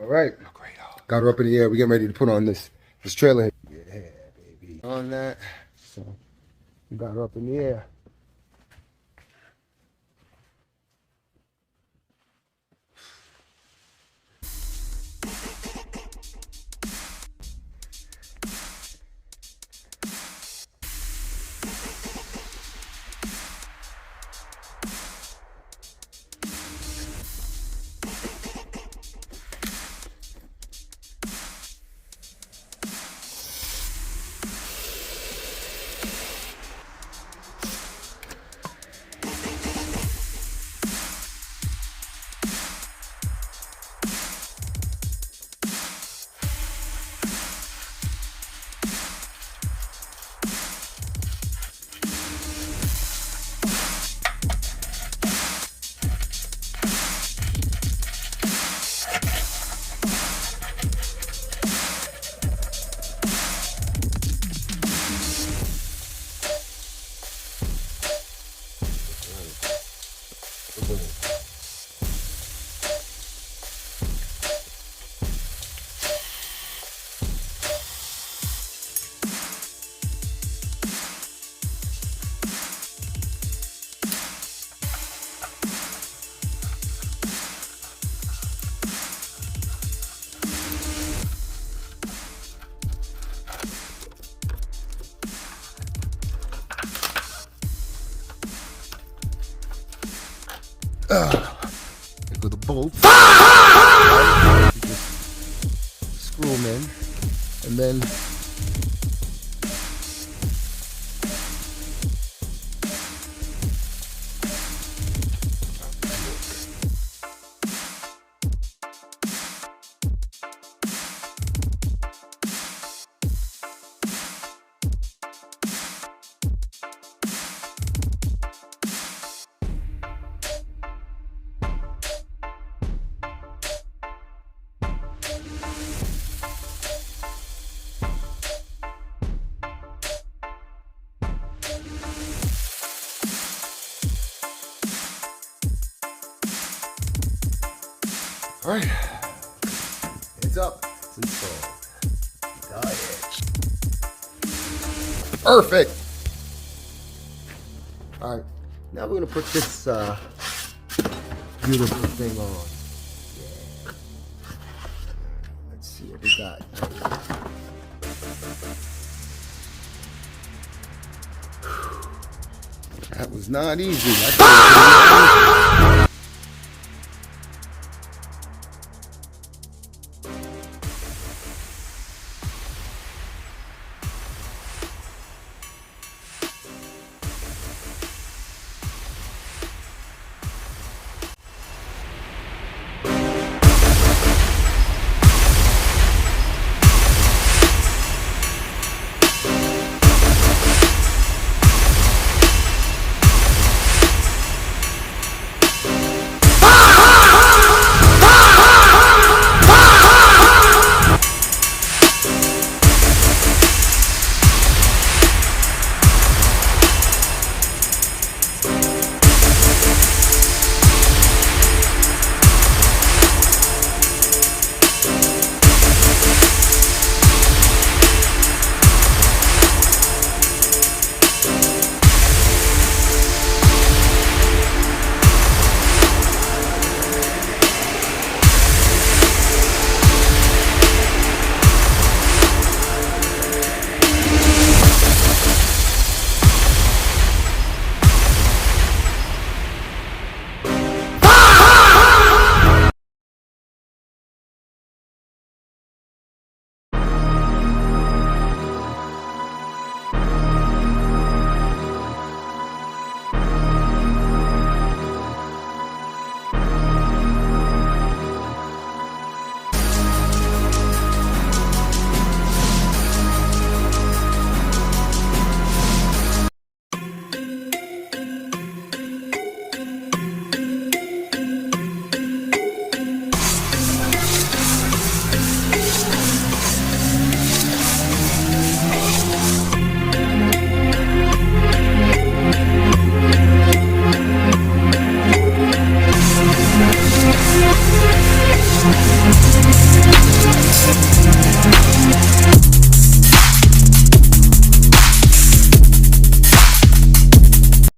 All right. Got her up in the air. We're getting ready to put on this trailer hitch. Yeah, baby. On that. So we got her up in the air. There go the bolts. Just screw them in, and then all right, it's up, it's installed. The hitch. Perfect. All right, now we're gonna put this beautiful thing on. Yeah. Let's see what we got. That was not easy.